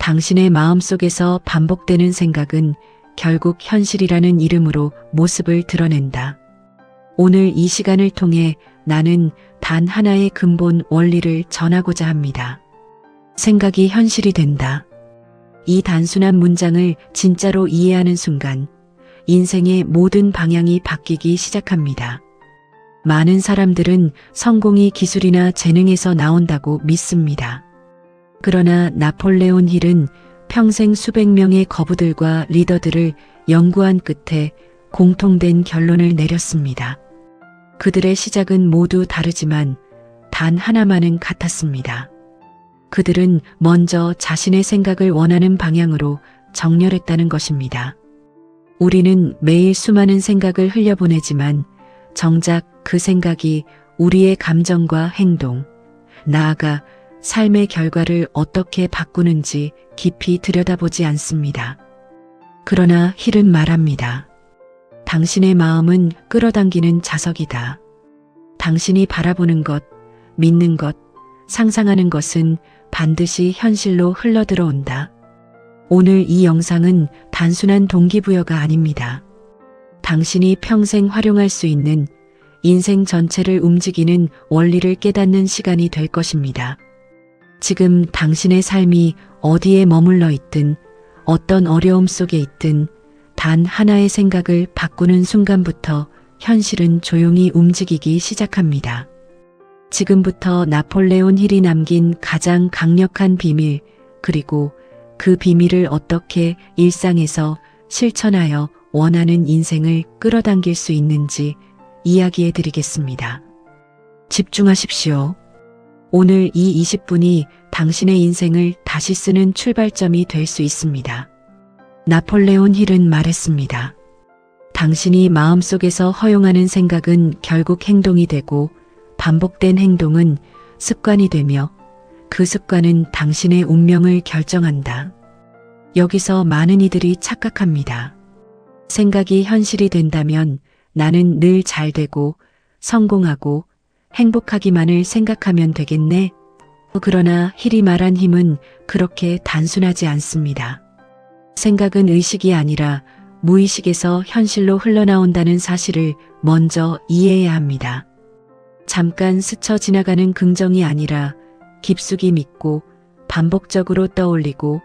당신의 마음속에서 반복되는 생각은 결국 현실이라는 이름으로 모습을 드러낸다. 오늘 이 시간을 통해 나는 단 하나의 근본 원리를 전하고자 합니다. 생각이 현실이 된다. 이 단순한 문장을 진짜로 이해하는 순간 인생의 모든 방향이 바뀌기 시작합니다. 많은 사람들은 성공이 기술이나 재능에서 나온다고 믿습니다. 그러나 나폴레온 힐은 평생 수백 명의 거부들과 리더들을 연구한 끝에 공통된 결론을 내렸습니다. 그들의 시작은 모두 다르지만 단 하나만은 같았습니다. 그들은 먼저 자신의 생각을 원하는 방향으로 정렬했다는 것입니다. 우리는 매일 수많은 생각을 흘려보내지만 정작 그 생각이 우리의 감정과 행동, 나아가 삶의 결과를 어떻게 바꾸는지 깊이 들여다보지 않습니다. 그러나 힐은 말합니다. 당신의 마음은 끌어당기는 자석이다. 당신이 바라보는 것, 믿는 것, 상상하는 것은 반드시 현실로 흘러들어온다. 오늘 이 영상은 단순한 동기부여가 아닙니다. 당신이 평생 활용할 수 있는 인생 전체를 움직이는 원리를 깨닫는 시간이 될 것입니다. 지금 당신의 삶이 어디에 머물러 있든 어떤 어려움 속에 있든 단 하나의 생각을 바꾸는 순간부터 현실은 조용히 움직이기 시작합니다. 지금부터 나폴레온 힐이 남긴 가장 강력한 비밀, 그리고 그 비밀을 어떻게 일상에서 실천하여 원하는 인생을 끌어당길 수 있는지 이야기해 드리겠습니다. 집중하십시오. 오늘 이 20분이 당신의 인생을 다시 쓰는 출발점이 될 수 있습니다. 나폴레온 힐은 말했습니다. 당신이 마음속에서 허용하는 생각은 결국 행동이 되고 반복된 행동은 습관이 되며 그 습관은 당신의 운명을 결정한다. 여기서 많은 이들이 착각합니다. 생각이 현실이 된다면 나는 늘 잘 되고 성공하고 행복하기만을 생각하면 되겠네. 그러나 힐이 말한 힘은 그렇게 단순하지 않습니다. 생각은 의식이 아니라 무의식에서 현실로 흘러나온다는 사실을 먼저 이해해야 합니다. 잠깐 스쳐 지나가는 긍정이 아니라 깊숙이 믿고 반복적으로 떠올리고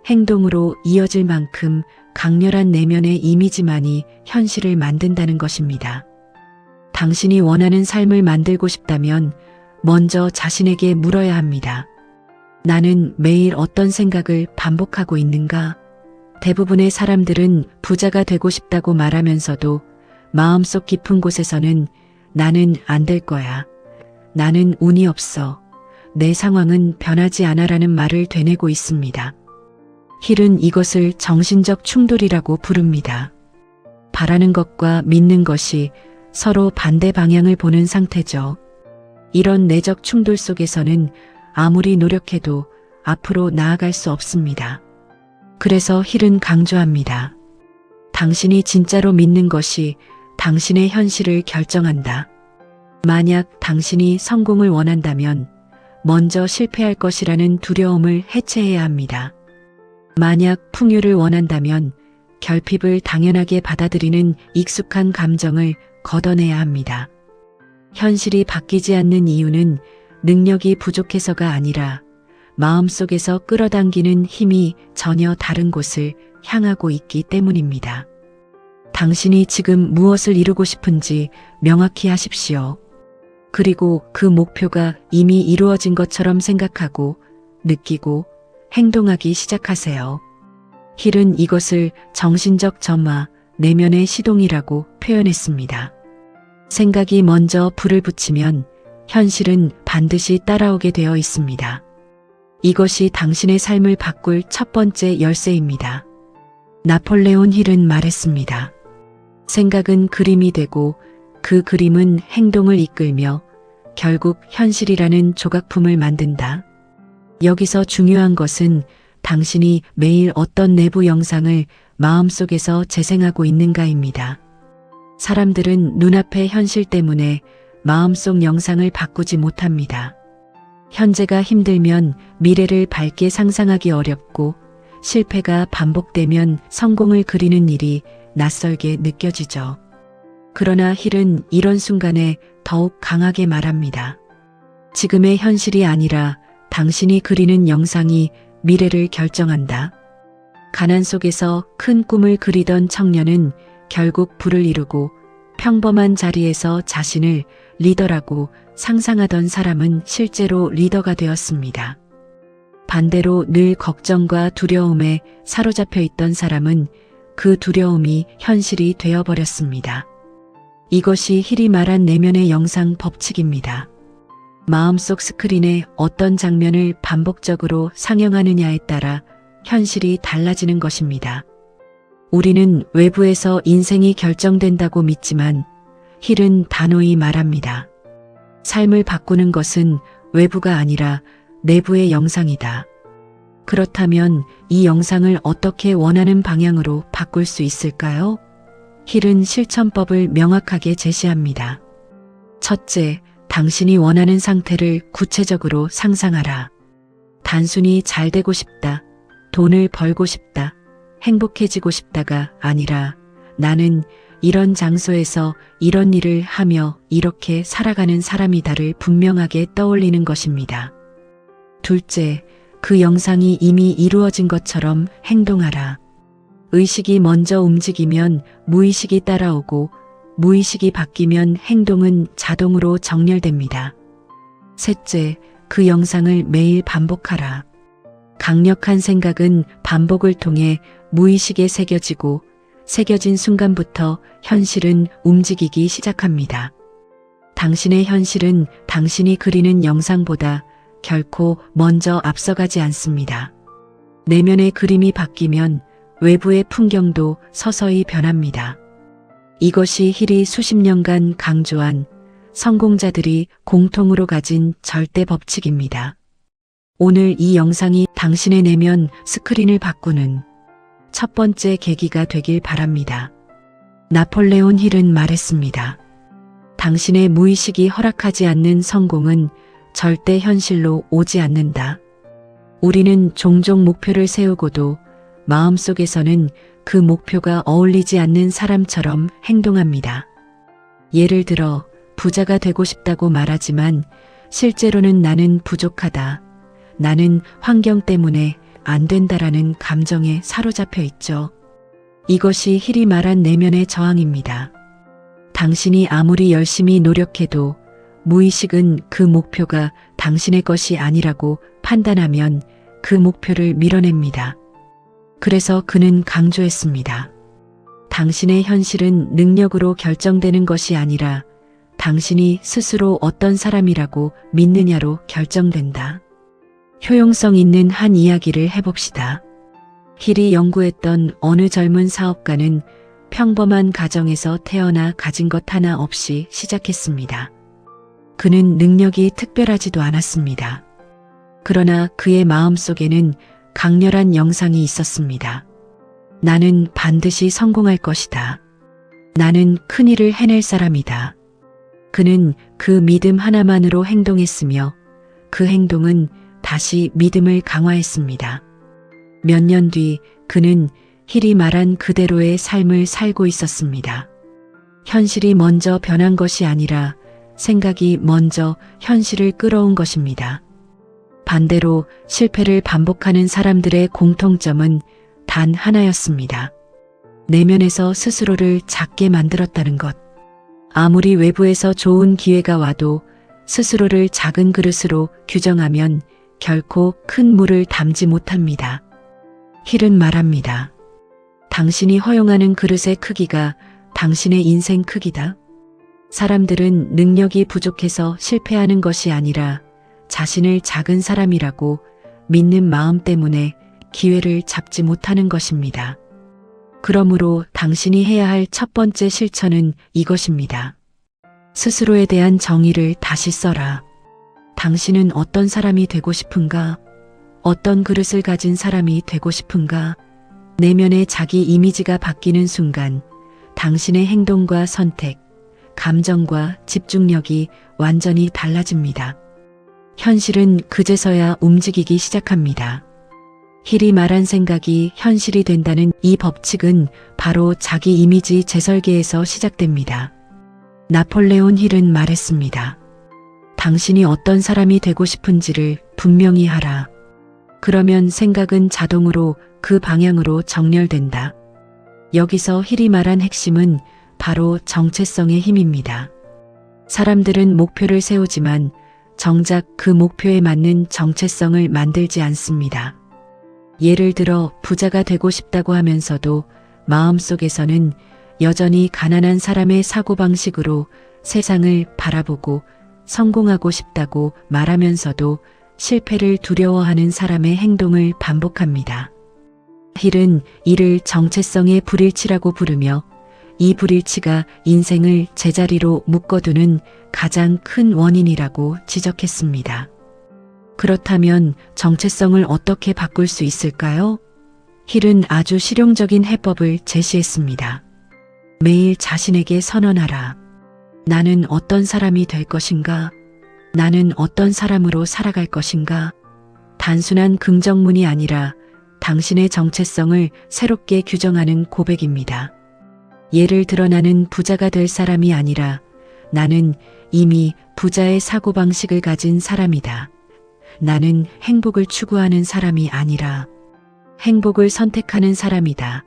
행동으로 이어질 만큼 강렬한 내면의 이미지만이 현실을 만든다는 것입니다. 당신이 원하는 삶을 만들고 싶다면 먼저 자신에게 물어야 합니다. 나는 매일 어떤 생각을 반복하고 있는가? 대부분의 사람들은 부자가 되고 싶다고 말하면서도 마음속 깊은 곳에서는 나는 안 될 거야. 나는 운이 없어. 내 상황은 변하지 않아라는 말을 되뇌고 있습니다. 힐은 이것을 정신적 충돌이라고 부릅니다. 바라는 것과 믿는 것이 서로 반대 방향을 보는 상태죠. 이런 내적 충돌 속에서는 아무리 노력해도 앞으로 나아갈 수 없습니다. 그래서 힐은 강조합니다. 당신이 진짜로 믿는 것이 당신의 현실을 결정한다. 만약 당신이 성공을 원한다면 먼저 실패할 것이라는 두려움을 해체해야 합니다. 만약 풍요를 원한다면 결핍을 당연하게 받아들이는 익숙한 감정을 걷어내야 합니다. 현실이 바뀌지 않는 이유는 능력이 부족해서가 아니라 마음속에서 끌어당기는 힘이 전혀 다른 곳을 향하고 있기 때문입니다. 당신이 지금 무엇을 이루고 싶은지 명확히 하십시오. 그리고 그 목표가 이미 이루어진 것처럼 생각하고 느끼고 행동하기 시작하세요. 힐은 이것을 정신적 점화, 내면의 시동이라고 표현했습니다. 생각이 먼저 불을 붙이면 현실은 반드시 따라오게 되어 있습니다. 이것이 당신의 삶을 바꿀 첫 번째 열쇠입니다. 나폴레온 힐은 말했습니다. 생각은 그림이 되고 그 그림은 행동을 이끌며 결국 현실이라는 조각품을 만든다. 여기서 중요한 것은 당신이 매일 어떤 내부 영상을 마음속에서 재생하고 있는가입니다. 사람들은 눈앞의 현실 때문에 마음속 영상을 바꾸지 못합니다. 현재가 힘들면 미래를 밝게 상상하기 어렵고 실패가 반복되면 성공을 그리는 일이 낯설게 느껴지죠. 그러나 힐은 이런 순간에 더욱 강하게 말합니다. 지금의 현실이 아니라 당신이 그리는 영상이 미래를 결정한다. 가난 속에서 큰 꿈을 그리던 청년은 결국 부를 이루고 평범한 자리에서 자신을 리더라고 상상하던 사람은 실제로 리더가 되었습니다. 반대로 늘 걱정과 두려움에 사로잡혀 있던 사람은 그 두려움이 현실이 되어버렸습니다. 이것이 힐이 말한 내면의 영상 법칙입니다. 마음속 스크린에 어떤 장면을 반복적으로 상영하느냐에 따라 현실이 달라지는 것입니다. 우리는 외부에서 인생이 결정된다고 믿지만 힐은 단호히 말합니다. 삶을 바꾸는 것은 외부가 아니라 내부의 영상이다. 그렇다면 이 영상을 어떻게 원하는 방향으로 바꿀 수 있을까요? 힐은 실천법을 명확하게 제시합니다. 첫째, 당신이 원하는 상태를 구체적으로 상상하라. 단순히 잘 되고 싶다, 돈을 벌고 싶다, 행복해지고 싶다가 아니라 나는 이런 장소에서 이런 일을 하며 이렇게 살아가는 사람이다를 분명하게 떠올리는 것입니다. 둘째, 그 영상이 이미 이루어진 것처럼 행동하라. 의식이 먼저 움직이면 무의식이 따라오고 무의식이 바뀌면 행동은 자동으로 정렬됩니다. 셋째, 그 영상을 매일 반복하라. 강력한 생각은 반복을 통해 무의식에 새겨지고 새겨진 순간부터 현실은 움직이기 시작합니다. 당신의 현실은 당신이 그리는 영상보다 결코 먼저 앞서가지 않습니다. 내면의 그림이 바뀌면 외부의 풍경도 서서히 변합니다. 이것이 힐이 수십 년간 강조한 성공자들이 공통으로 가진 절대 법칙입니다. 오늘 이 영상이 당신의 내면 스크린을 바꾸는 첫 번째 계기가 되길 바랍니다. 나폴레온 힐은 말했습니다. 당신의 무의식이 허락하지 않는 성공은 절대 현실로 오지 않는다. 우리는 종종 목표를 세우고도 마음속에서는 그 목표가 어울리지 않는 사람처럼 행동합니다. 예를 들어 부자가 되고 싶다고 말하지만 실제로는 나는 부족하다, 나는 환경 때문에 안 된다라는 감정에 사로잡혀 있죠. 이것이 힐이 말한 내면의 저항입니다. 당신이 아무리 열심히 노력해도 무의식은 그 목표가 당신의 것이 아니라고 판단하면 그 목표를 밀어냅니다. 그래서 그는 강조했습니다. 당신의 현실은 능력으로 결정되는 것이 아니라 당신이 스스로 어떤 사람이라고 믿느냐로 결정된다. 효용성 있는 한 이야기를 해봅시다. 힐이 연구했던 어느 젊은 사업가는 평범한 가정에서 태어나 가진 것 하나 없이 시작했습니다. 그는 능력이 특별하지도 않았습니다. 그러나 그의 마음속에는 강렬한 영상이 있었습니다. 나는 반드시 성공할 것이다. 나는 큰일을 해낼 사람이다. 그는 그 믿음 하나만으로 행동했으며 그 행동은 다시 믿음을 강화했습니다. 몇 년 뒤 그는 힐이 말한 그대로의 삶을 살고 있었습니다. 현실이 먼저 변한 것이 아니라 생각이 먼저 현실을 끌어온 것입니다. 반대로 실패를 반복하는 사람들의 공통점은 단 하나였습니다. 내면에서 스스로를 작게 만들었다는 것. 아무리 외부에서 좋은 기회가 와도 스스로를 작은 그릇으로 규정하면 결코 큰 물을 담지 못합니다. 힐은 말합니다. 당신이 허용하는 그릇의 크기가 당신의 인생 크기다. 사람들은 능력이 부족해서 실패하는 것이 아니라 자신을 작은 사람이라고 믿는 마음 때문에 기회를 잡지 못하는 것입니다. 그러므로 당신이 해야 할 첫 번째 실천은 이것입니다. 스스로에 대한 정의를 다시 써라. 당신은 어떤 사람이 되고 싶은가? 어떤 그릇을 가진 사람이 되고 싶은가? 내면의 자기 이미지가 바뀌는 순간 당신의 행동과 선택, 감정과 집중력이 완전히 달라집니다. 현실은 그제서야 움직이기 시작합니다. 힐이 말한 생각이 현실이 된다는 이 법칙은 바로 자기 이미지 재설계에서 시작됩니다. 나폴레온 힐은 말했습니다. 당신이 어떤 사람이 되고 싶은지를 분명히 하라. 그러면 생각은 자동으로 그 방향으로 정렬된다. 여기서 힐이 말한 핵심은 바로 정체성의 힘입니다. 사람들은 목표를 세우지만 정작 그 목표에 맞는 정체성을 만들지 않습니다. 예를 들어 부자가 되고 싶다고 하면서도 마음속에서는 여전히 가난한 사람의 사고방식으로 세상을 바라보고 성공하고 싶다고 말하면서도 실패를 두려워하는 사람의 행동을 반복합니다. 힐은 이를 정체성의 불일치라고 부르며 이 불일치가 인생을 제자리로 묶어두는 가장 큰 원인이라고 지적했습니다. 그렇다면 정체성을 어떻게 바꿀 수 있을까요? 힐은 아주 실용적인 해법을 제시했습니다. 매일 자신에게 선언하라. 나는 어떤 사람이 될 것인가? 나는 어떤 사람으로 살아갈 것인가? 단순한 긍정문이 아니라 당신의 정체성을 새롭게 규정하는 고백입니다. 예를 들어 나는 부자가 될 사람이 아니라 나는 이미 부자의 사고방식을 가진 사람이다. 나는 행복을 추구하는 사람이 아니라 행복을 선택하는 사람이다.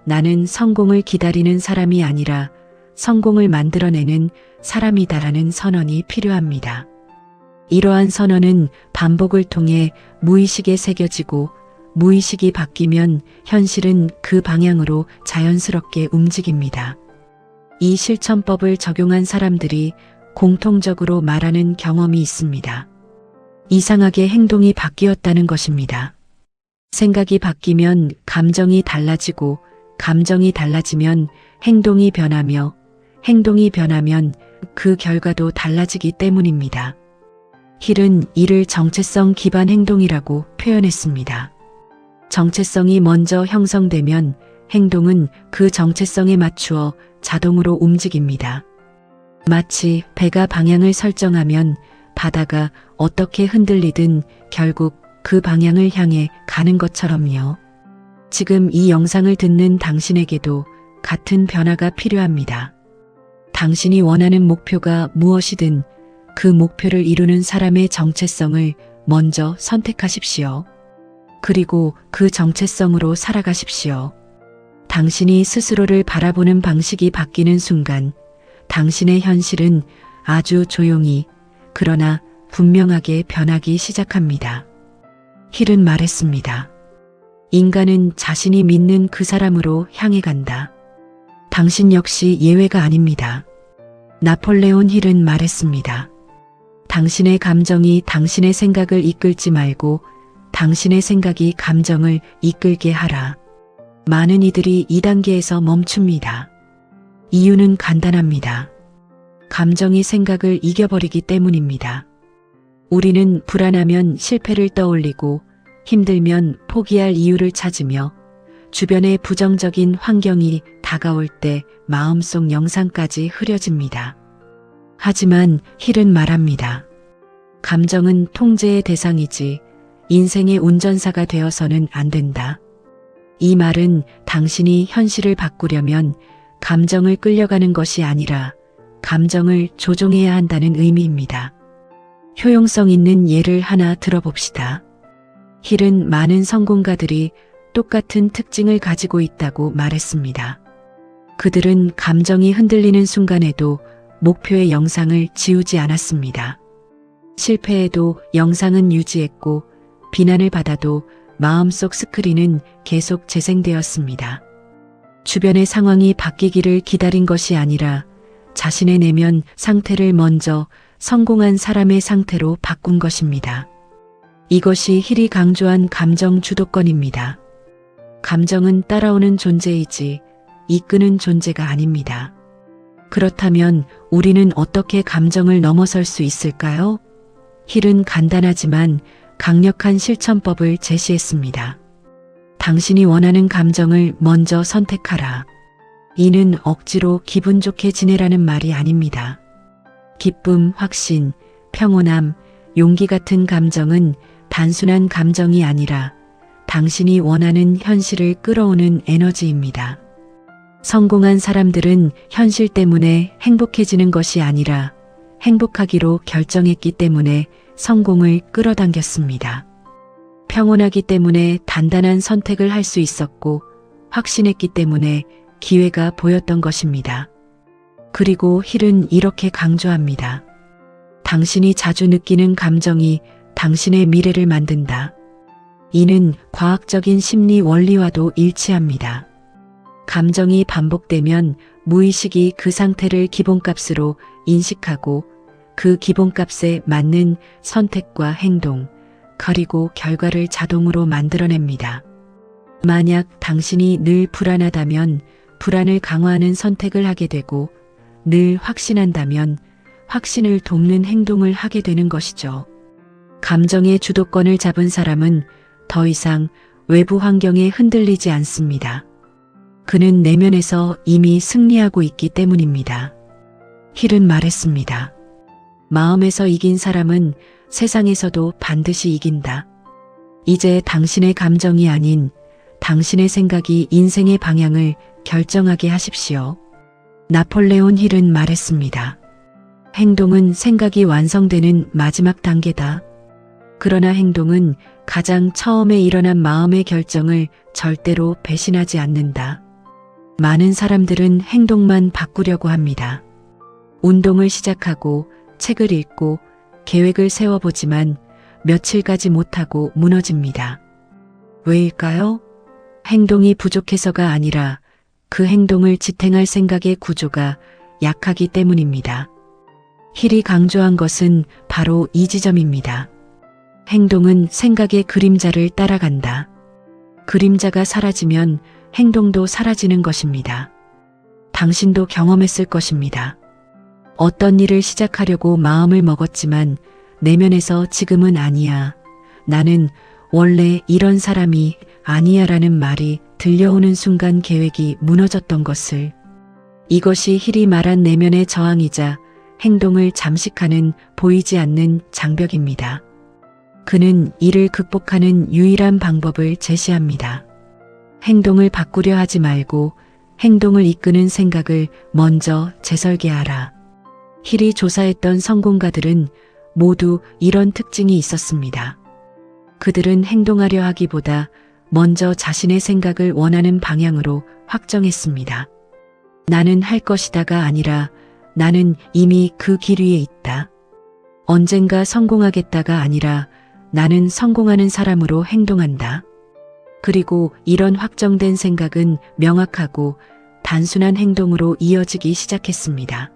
나는 성공을 기다리는 사람이 아니라 성공을 만들어내는 사람이다라는 선언이 필요합니다. 이러한 선언은 반복을 통해 무의식에 새겨지고 무의식이 바뀌면 현실은 그 방향으로 자연스럽게 움직입니다. 이 실천법을 적용한 사람들이 공통적으로 말하는 경험이 있습니다. 이상하게 행동이 바뀌었다는 것입니다. 생각이 바뀌면 감정이 달라지고 감정이 달라지면 행동이 변하며 행동이 변하면 그 결과도 달라지기 때문입니다. 힐은 이를 정체성 기반 행동이라고 표현했습니다. 정체성이 먼저 형성되면 행동은 그 정체성에 맞추어 자동으로 움직입니다. 마치 배가 방향을 설정하면 바다가 어떻게 흔들리든 결국 그 방향을 향해 가는 것처럼요. 지금 이 영상을 듣는 당신에게도 같은 변화가 필요합니다. 당신이 원하는 목표가 무엇이든 그 목표를 이루는 사람의 정체성을 먼저 선택하십시오. 그리고 그 정체성으로 살아가십시오. 당신이 스스로를 바라보는 방식이 바뀌는 순간 당신의 현실은 아주 조용히 그러나 분명하게 변하기 시작합니다. 힐은 말했습니다. 인간은 자신이 믿는 그 사람으로 향해 간다. 당신 역시 예외가 아닙니다. 나폴레온 힐은 말했습니다. 당신의 감정이 당신의 생각을 이끌지 말고 당신의 생각이 감정을 이끌게 하라. 많은 이들이 이 단계에서 멈춥니다. 이유는 간단합니다. 감정이 생각을 이겨버리기 때문입니다. 우리는 불안하면 실패를 떠올리고 힘들면 포기할 이유를 찾으며 주변의 부정적인 환경이 다가올 때 마음속 영상까지 흐려집니다. 하지만 힐은 말합니다. 감정은 통제의 대상이지 인생의 운전사가 되어서는 안 된다. 이 말은 당신이 현실을 바꾸려면 감정을 끌려가는 것이 아니라 감정을 조종해야 한다는 의미입니다. 효용성 있는 예를 하나 들어봅시다. 힐은 많은 성공가들이 똑같은 특징을 가지고 있다고 말했습니다. 그들은 감정이 흔들리는 순간에도 목표의 영상을 지우지 않았습니다. 실패해도 영상은 유지했고 비난을 받아도 마음속 스크린은 계속 재생되었습니다. 주변의 상황이 바뀌기를 기다린 것이 아니라 자신의 내면 상태를 먼저 성공한 사람의 상태로 바꾼 것입니다. 이것이 힐이 강조한 감정 주도권입니다. 감정은 따라오는 존재이지 이끄는 존재가 아닙니다. 그렇다면 우리는 어떻게 감정을 넘어설 수 있을까요? 힐은 간단하지만 강력한 실천법을 제시했습니다. 당신이 원하는 감정을 먼저 선택하라. 이는 억지로 기분 좋게 지내라는 말이 아닙니다. 기쁨, 확신, 평온함, 용기 같은 감정은 단순한 감정이 아니라 당신이 원하는 현실을 끌어오는 에너지입니다. 성공한 사람들은 현실 때문에 행복해지는 것이 아니라 행복하기로 결정했기 때문에 성공을 끌어당겼습니다. 평온하기 때문에 단단한 선택을 할 수 있었고 확신했기 때문에 기회가 보였던 것입니다. 그리고 힐은 이렇게 강조합니다. 당신이 자주 느끼는 감정이 당신의 미래를 만든다. 이는 과학적인 심리 원리와도 일치합니다. 감정이 반복되면 무의식이 그 상태를 기본값으로 인식하고 그 기본값에 맞는 선택과 행동, 그리고 결과를 자동으로 만들어냅니다. 만약 당신이 늘 불안하다면 불안을 강화하는 선택을 하게 되고 늘 확신한다면 확신을 돕는 행동을 하게 되는 것이죠. 감정의 주도권을 잡은 사람은 더 이상 외부 환경에 흔들리지 않습니다. 그는 내면에서 이미 승리하고 있기 때문입니다. 힐은 말했습니다. 마음에서 이긴 사람은 세상에서도 반드시 이긴다. 이제 당신의 감정이 아닌 당신의 생각이 인생의 방향을 결정하게 하십시오. 나폴레온 힐은 말했습니다. 행동은 생각이 완성되는 마지막 단계다. 그러나 행동은 가장 처음에 일어난 마음의 결정을 절대로 배신하지 않는다. 많은 사람들은 행동만 바꾸려고 합니다. 운동을 시작하고 책을 읽고 계획을 세워보지만 며칠 가지 못하고 무너집니다. 왜일까요? 행동이 부족해서가 아니라 그 행동을 지탱할 생각의 구조가 약하기 때문입니다. 힐이 강조한 것은 바로 이 지점입니다. 행동은 생각의 그림자를 따라간다. 그림자가 사라지면 행동도 사라지는 것입니다. 당신도 경험했을 것입니다. 어떤 일을 시작하려고 마음을 먹었지만 내면에서 지금은 아니야. 나는 원래 이런 사람이 아니야 라는 말이 들려오는 순간 계획이 무너졌던 것을. 이것이 힐이 말한 내면의 저항이자 행동을 잠식하는 보이지 않는 장벽입니다. 그는 이를 극복하는 유일한 방법을 제시합니다. 행동을 바꾸려 하지 말고 행동을 이끄는 생각을 먼저 재설계하라. 힐이 조사했던 성공가들은 모두 이런 특징이 있었습니다. 그들은 행동하려 하기보다 먼저 자신의 생각을 원하는 방향으로 확정했습니다. 나는 할 것이다가 아니라 나는 이미 그 길 위에 있다. 언젠가 성공하겠다가 아니라 나는 성공하는 사람으로 행동한다. 그리고 이런 확정된 생각은 명확하고 단순한 행동으로 이어지기 시작했습니다.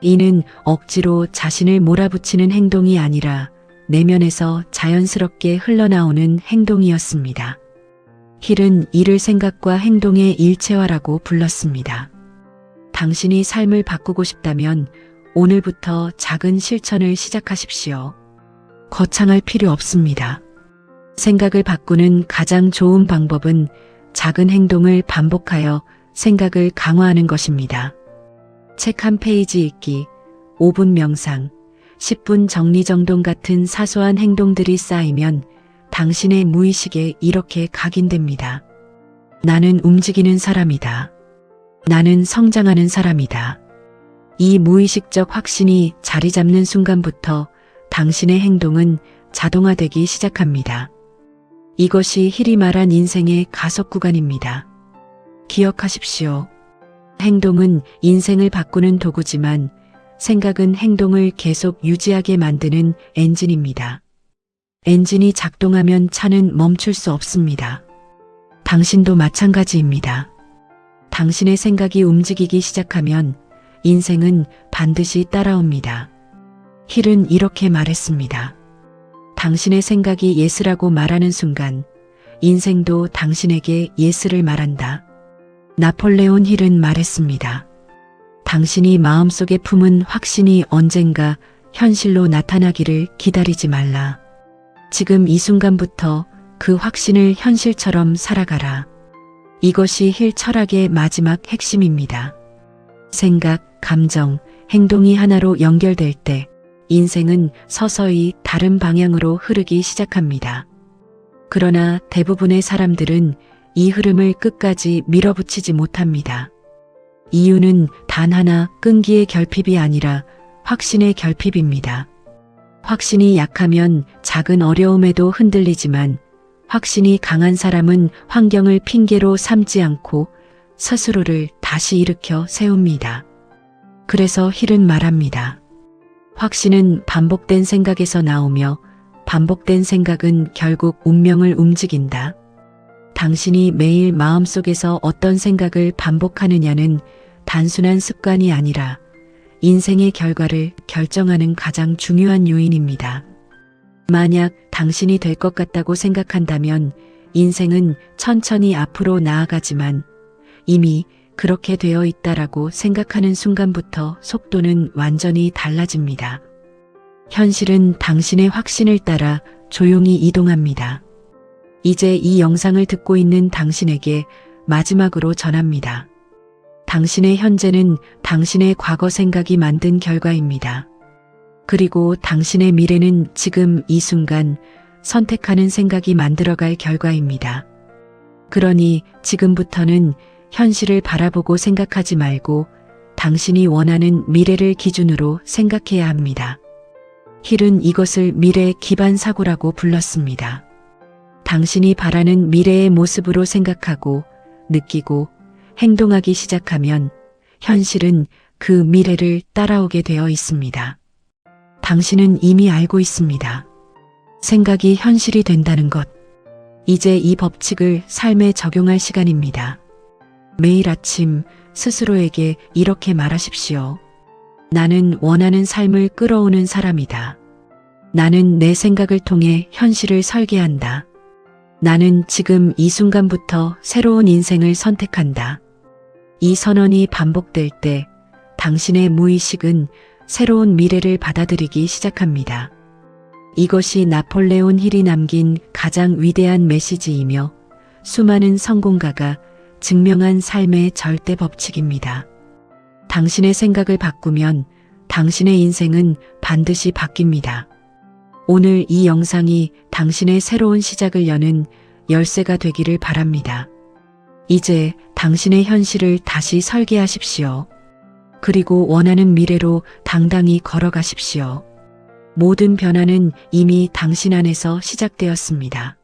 이는 억지로 자신을 몰아붙이는 행동이 아니라 내면에서 자연스럽게 흘러나오는 행동이었습니다. 힐은 이를 생각과 행동의 일체화라고 불렀습니다. 당신이 삶을 바꾸고 싶다면 오늘부터 작은 실천을 시작하십시오. 거창할 필요 없습니다. 생각을 바꾸는 가장 좋은 방법은 작은 행동을 반복하여 생각을 강화하는 것입니다. 책 한 페이지 읽기, 5분 명상, 10분 정리정돈 같은 사소한 행동들이 쌓이면 당신의 무의식에 이렇게 각인됩니다. 나는 움직이는 사람이다. 나는 성장하는 사람이다. 이 무의식적 확신이 자리 잡는 순간부터 당신의 행동은 자동화되기 시작합니다. 이것이 힐이 말한 인생의 가속 구간입니다. 기억하십시오. 행동은 인생을 바꾸는 도구지만 생각은 행동을 계속 유지하게 만드는 엔진입니다. 엔진이 작동하면 차는 멈출 수 없습니다. 당신도 마찬가지입니다. 당신의 생각이 움직이기 시작하면 인생은 반드시 따라옵니다. 힐은 이렇게 말했습니다. 당신의 생각이 예스라고 말하는 순간 인생도 당신에게 예스를 말한다. 나폴레온 힐은 말했습니다. 당신이 마음속에 품은 확신이 언젠가 현실로 나타나기를 기다리지 말라. 지금 이 순간부터 그 확신을 현실처럼 살아가라. 이것이 힐 철학의 마지막 핵심입니다. 생각, 감정, 행동이 하나로 연결될 때 인생은 서서히 다른 방향으로 흐르기 시작합니다. 그러나 대부분의 사람들은 이 흐름을 끝까지 밀어붙이지 못합니다. 이유는 단 하나, 끈기의 결핍이 아니라 확신의 결핍입니다. 확신이 약하면 작은 어려움에도 흔들리지만 확신이 강한 사람은 환경을 핑계로 삼지 않고 스스로를 다시 일으켜 세웁니다. 그래서 힐은 말합니다. 확신은 반복된 생각에서 나오며 반복된 생각은 결국 운명을 움직인다. 당신이 매일 마음속에서 어떤 생각을 반복하느냐는 단순한 습관이 아니라 인생의 결과를 결정하는 가장 중요한 요인입니다. 만약 당신이 될 것 같다고 생각한다면 인생은 천천히 앞으로 나아가지만 이미 그렇게 되어 있다라고 생각하는 순간부터 속도는 완전히 달라집니다. 현실은 당신의 확신을 따라 조용히 이동합니다. 이제 이 영상을 듣고 있는 당신에게 마지막으로 전합니다. 당신의 현재는 당신의 과거 생각이 만든 결과입니다. 그리고 당신의 미래는 지금 이 순간 선택하는 생각이 만들어갈 결과입니다. 그러니 지금부터는 현실을 바라보고 생각하지 말고 당신이 원하는 미래를 기준으로 생각해야 합니다. 힐은 이것을 미래 기반 사고라고 불렀습니다. 당신이 바라는 미래의 모습으로 생각하고 느끼고 행동하기 시작하면 현실은 그 미래를 따라오게 되어 있습니다. 당신은 이미 알고 있습니다. 생각이 현실이 된다는 것. 이제 이 법칙을 삶에 적용할 시간입니다. 매일 아침 스스로에게 이렇게 말하십시오. 나는 원하는 삶을 끌어오는 사람이다. 나는 내 생각을 통해 현실을 설계한다. 나는 지금 이 순간부터 새로운 인생을 선택한다. 이 선언이 반복될 때 당신의 무의식은 새로운 미래를 받아들이기 시작합니다. 이것이 나폴레온 힐이 남긴 가장 위대한 메시지이며 수많은 성공가가 증명한 삶의 절대 법칙입니다. 당신의 생각을 바꾸면 당신의 인생은 반드시 바뀝니다. 오늘 이 영상이 당신의 새로운 시작을 여는 열쇠가 되기를 바랍니다. 이제 당신의 현실을 다시 설계하십시오. 그리고 원하는 미래로 당당히 걸어가십시오. 모든 변화는 이미 당신 안에서 시작되었습니다.